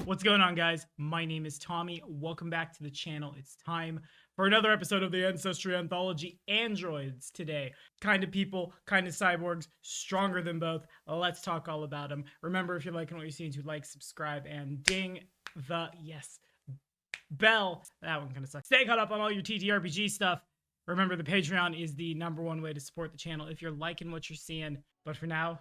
What's going on, guys? My name is Tommy. Welcome back to the channel. It's time for another episode of the Ancestry Anthology. Androids today. Kind of people, kind of cyborgs, stronger than both. Let's talk all about them. Remember, if you're liking what you're seeing, to like, subscribe, and ding the bell. That one kind of sucks. Stay caught up on all your TTRPG stuff. Remember, the Patreon is the #1 way to support the channel if you're liking what you're seeing. But for now,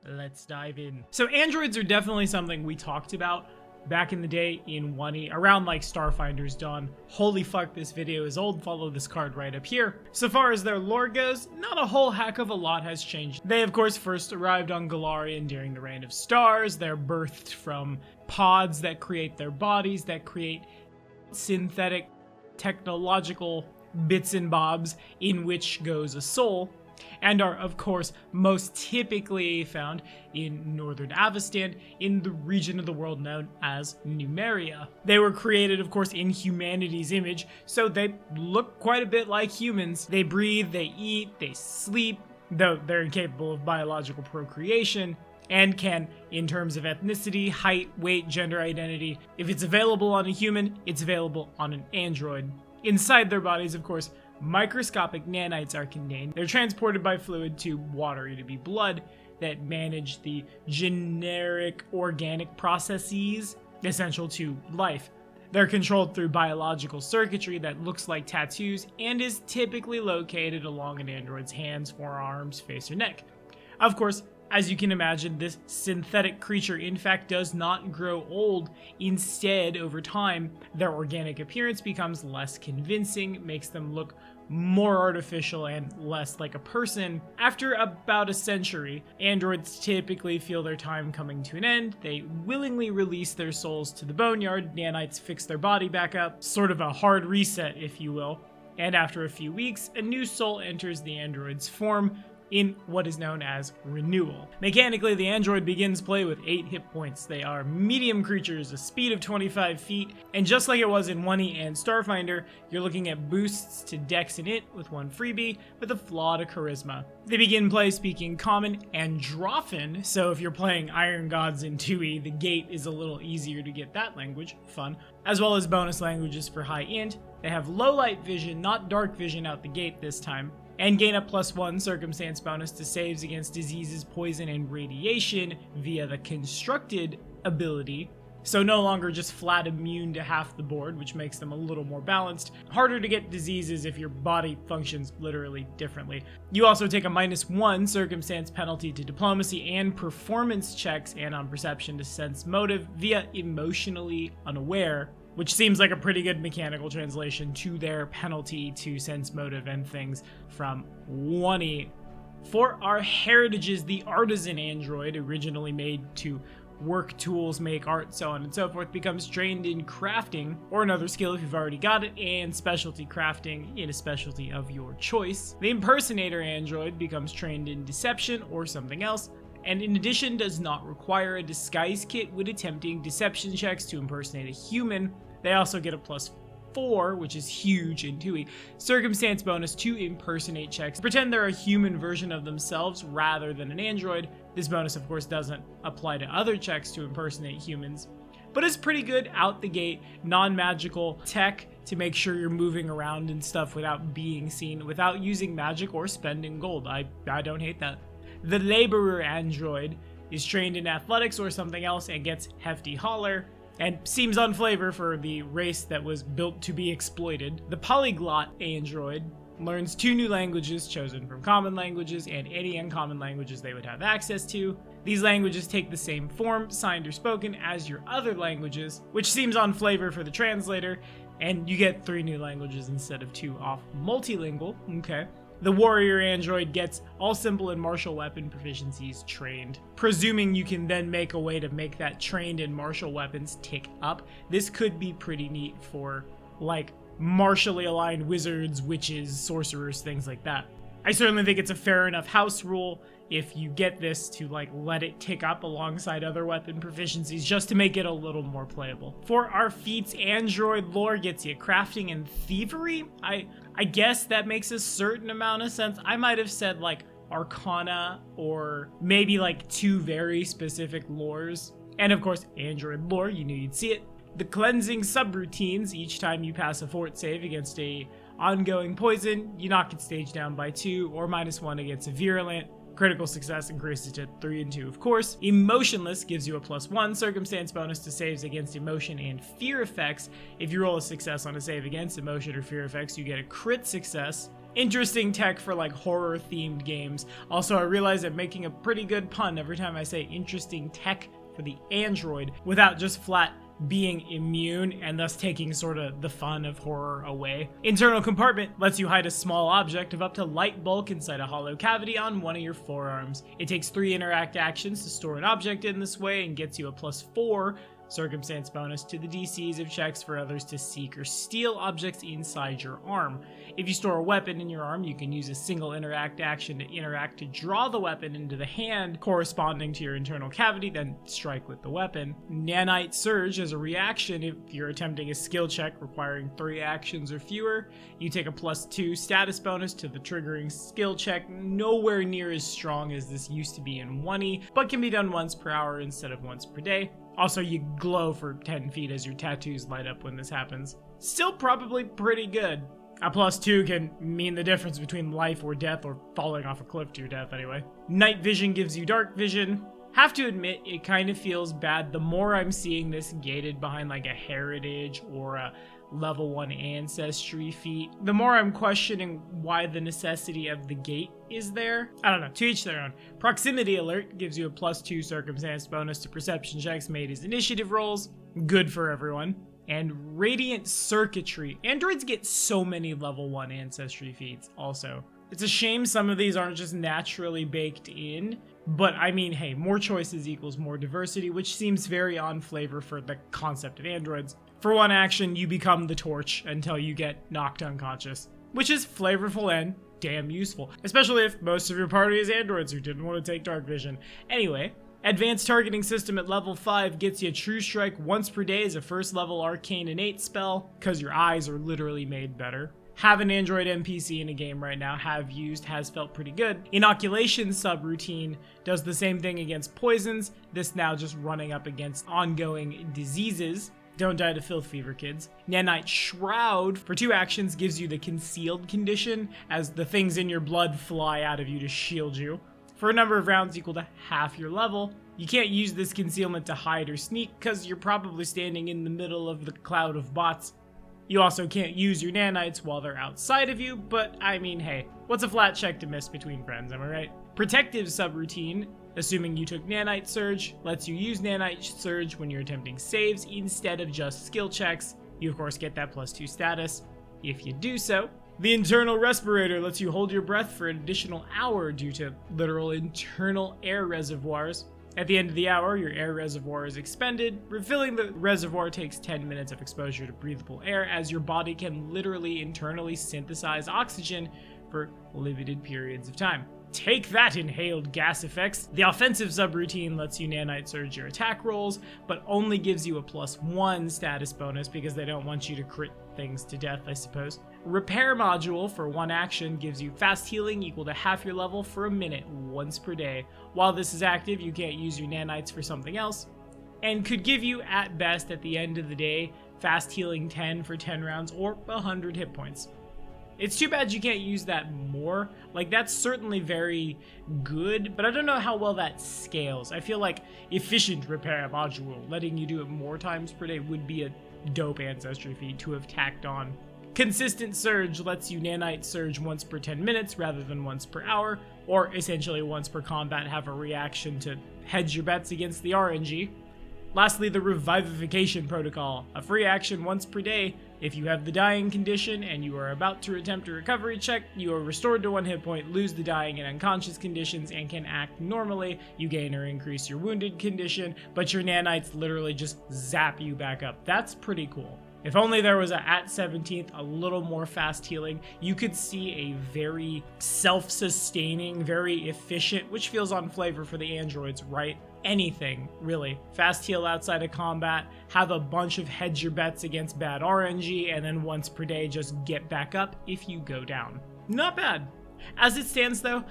let's dive in. So androids are definitely something we talked about back in the day in 1E, around like Starfinder's Dawn. Holy fuck, this video is old. Follow this card right up here. So far as their lore goes, not a whole heck of a lot has changed. They of course first arrived on Galarian during the Reign of Stars. They're birthed from pods that create their bodies, that create synthetic technological bits and bobs in which goes a soul, and are of course most typically found in northern Avestan, in the region of the world known as Numeria. They were created of course in humanity's image, so they look quite a bit like humans. They breathe, they eat, they sleep, though they're incapable of biological procreation, and can, in terms of ethnicity, height, weight, gender identity, if it's available on a human, it's available on an android. Inside their bodies, of course, microscopic nanites are contained. They're transported by fluid to water, to be blood, that manage the generic organic processes essential to life. They're controlled through biological circuitry that looks like tattoos and is typically located along an android's hands, forearms, face, or neck. Of course, as you can imagine, this synthetic creature in fact does not grow old. Instead, over time, their organic appearance becomes less convincing, makes them look more artificial and less like a person. After about a century, androids typically feel their time coming to an end. They willingly release their souls to the boneyard. Nanites fix their body back up, sort of a hard reset, if you will. And after a few weeks, a new soul enters the android's form, in what is known as renewal. Mechanically, the android begins play with 8 hit points. They are medium creatures, a speed of 25 feet, and just like it was in 1E and Starfinder, you're looking at boosts to Dex and Int with 1 freebie, with a flaw to Charisma. They begin play speaking Common and Drawfin, so if you're playing Iron Gods in 2E, the gate is a little easier to get that language, fun, as well as bonus languages for High Int. They have low light vision, not dark vision out the gate this time, and gain a +1 circumstance bonus to saves against diseases, poison, and radiation via the constructed ability, so no longer just flat immune to half the board, which makes them a little more balanced. Harder to get diseases if your body functions literally differently. You also take a -1 circumstance penalty to diplomacy and performance checks, and on perception to sense motive via emotionally unaware, which seems like a pretty good mechanical translation to their penalty to sense motive and things from 1E. For our heritages, the artisan android, originally made to work tools, make art, so on and so forth, becomes trained in crafting, or another skill if you've already got it, and specialty crafting in a specialty of your choice. The impersonator android becomes trained in deception or something else, and in addition does not require a disguise kit when attempting deception checks to impersonate a human. They also get a +4, which is huge in 2E, circumstance bonus to impersonate checks. Pretend they're a human version of themselves rather than an android. This bonus of course doesn't apply to other checks to impersonate humans, but it's pretty good out the gate. Non-magical tech to make sure you're moving around and stuff without being seen, without using magic or spending gold. I don't hate that. The laborer android is trained in athletics or something else and gets hefty holler, and seems on flavor for the race that was built to be exploited. The polyglot android learns 2 new languages chosen from common languages and any uncommon languages they would have access to. These languages take the same form, signed or spoken, as your other languages, which seems on flavor for the translator, and you get 3 new languages instead of 2 off multilingual. Okay. The warrior android gets all simple and martial weapon proficiencies trained. Presuming you can then make a way to make that trained in martial weapons tick up, this could be pretty neat for like martially aligned wizards, witches, sorcerers, things like that. I certainly think it's a fair enough house rule if you get this to like let it tick up alongside other weapon proficiencies just to make it a little more playable. For our feats, android lore gets you crafting and thievery. I guess that makes a certain amount of sense. I might have said like arcana or maybe like 2 very specific lores. And of course, Android lore, you knew you'd see it. The cleansing subroutines, each time you pass a fort save against a ongoing poison, you knock its stage down by 2 or -1 against a virulent. Critical success increases to 3 and 2, of course. Emotionless gives you a +1 circumstance bonus to saves against emotion and fear effects. If you roll a success on a save against emotion or fear effects, you get a crit success. Interesting tech for like horror themed games. Also, I realize I'm making a pretty good pun every time I say interesting tech for the android without just flat being immune and thus taking sort of the fun of horror away. Internal compartment lets you hide a small object of up to light bulk inside a hollow cavity on one of your forearms. It takes 3 interact actions to store an object in this way and gets you a +4 circumstance bonus to the DCs of checks for others to seek or steal objects inside your arm. If you store a weapon in your arm, you can use a single interact action to interact to draw the weapon into the hand corresponding to your internal cavity, then strike with the weapon. Nanite Surge as a reaction if you're attempting a skill check requiring 3 actions or fewer. You take a +2 status bonus to the triggering skill check, nowhere near as strong as this used to be in 1E, but can be done once per hour instead of once per day. Also, you glow for 10 feet as your tattoos light up when this happens. Still probably pretty good. A +2 can mean the difference between life or death, or falling off a cliff to your death anyway. Night vision gives you dark vision. Have to admit, it kind of feels bad the more I'm seeing this gated behind like a heritage or a level 1 ancestry feat, the more I'm questioning why the necessity of the gate is there. I don't know, to each their own. Proximity alert gives you a +2 circumstance bonus to perception checks made as initiative rolls. Good for everyone. And radiant circuitry. Androids get so many level 1 ancestry feats also. It's a shame some of these aren't just naturally baked in, but I mean, hey, more choices equals more diversity, which seems very on flavor for the concept of androids. For one action, you become the torch until you get knocked unconscious, which is flavorful and damn useful, especially if most of your party is androids who didn't want to take dark vision. Anyway, advanced targeting system at level 5 gets you a True Strike once per day as a first level arcane innate spell, because your eyes are literally made better. Have an android NPC in a game right now, have used, has felt pretty good. Inoculation subroutine does the same thing against poisons, this now just running up against ongoing diseases. Don't die to filth fever, kids. Nanite Shroud, for 2 actions, gives you the concealed condition, as the things in your blood fly out of you to shield you. For a number of rounds equal to half your level. You can't use this concealment to hide or sneak, because you're probably standing in the middle of the cloud of bots. You also can't use your nanites while they're outside of you, but I mean, hey, what's a flat check to miss between friends, am I right? Protective subroutine, assuming you took Nanite Surge, lets you use Nanite Surge when you're attempting saves instead of just skill checks. You of course get that +2 status if you do so. The internal respirator lets you hold your breath for an additional hour due to literal internal air reservoirs. At the end of the hour, your air reservoir is expended. Refilling the reservoir takes 10 minutes of exposure to breathable air, as your body can literally internally synthesize oxygen for limited periods of time. Take that, inhaled gas effects! The offensive subroutine lets you Nanite Surge your attack rolls, but only gives you a +1 status bonus because they don't want you to crit things to death, I suppose. Repair module for 1 action gives you fast healing equal to half your level for a minute once per day. While this is active, you can't use your nanites for something else, and could give you, at best, at the end of the day, fast healing 10 for 10 rounds or 100 hit points. It's too bad you can't use that more. Like, that's certainly very good, but I don't know how well that scales. I feel like efficient repair module, letting you do it more times per day, would be a dope ancestry feat to have tacked on. Consistent Surge lets you Nanite Surge once per 10 minutes rather than once per hour, or essentially once per combat have a reaction to hedge your bets against the RNG. Lastly, the Revivification Protocol, a free action once per day. If you have the dying condition and you are about to attempt a recovery check, you are restored to 1 hit point, lose the dying and unconscious conditions, and can act normally. You gain or increase your wounded condition, but your nanites literally just zap you back up. That's pretty cool. If only there was at 17th a little more fast healing, you could see a very self-sustaining, very efficient, which feels on flavor for the androids, right? Anything, really. Fast heal outside of combat, have a bunch of hedge your bets against bad RNG, and then once per day just get back up if you go down. Not bad. As it stands though,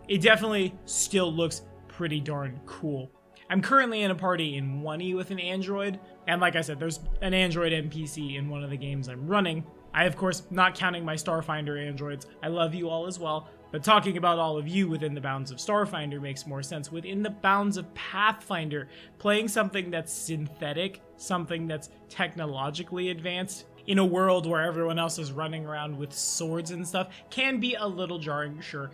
it definitely still looks pretty darn cool. I'm currently in a party in 1E with an android, and like I said, there's an android NPC in one of the games I'm running. I, of course, not counting my Starfinder androids. I love you all as well, but talking about all of you within the bounds of Starfinder makes more sense. Within the bounds of Pathfinder, playing something that's synthetic, something that's technologically advanced, in a world where everyone else is running around with swords and stuff, can be a little jarring, sure.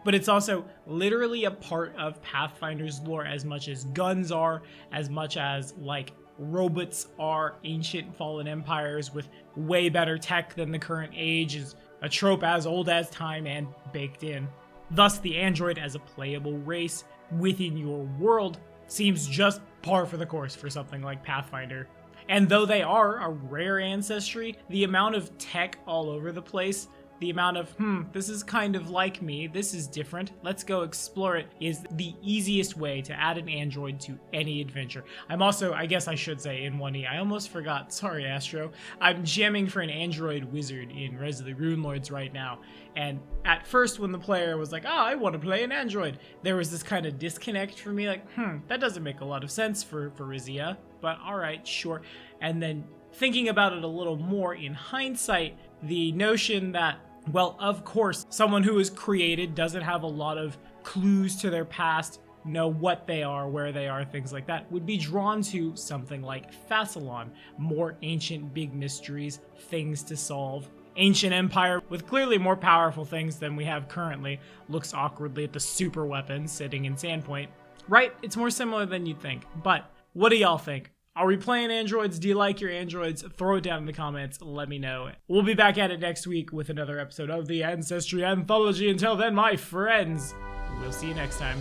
But it's also literally a part of Pathfinder's lore as much as guns are, as much as, like, robots are. Ancient fallen empires with way better tech than the current age is a trope as old as time and baked in. Thus, the android as a playable race within your world seems just par for the course for something like Pathfinder. And though they are a rare ancestry, the amount of tech all over the place, the amount of, this is kind of like me, this is different, let's go explore it, is the easiest way to add an android to any adventure. I'm also, I guess I should say in 1E, I almost forgot, sorry Astro, I'm jamming for an android wizard in Res of the Runelords right now. And at first when the player was like, I want to play an android, there was this kind of disconnect for me, like, that doesn't make a lot of sense for Rizia, but alright, sure. And then thinking about it a little more in hindsight, the notion that, well, of course, someone who is created doesn't have a lot of clues to their past, know what they are, where they are, things like that, would be drawn to something like Thassalon. More ancient big mysteries, things to solve. Ancient empire with clearly more powerful things than we have currently. Looks awkwardly at the super weapons sitting in Sandpoint. Right, it's more similar than you'd think. But what do y'all think? Are we playing androids? Do you like your androids? Throw it down in the comments. Let me know. We'll be back at it next week with another episode of the Ancestry Anthology. Until then, my friends, we'll see you next time.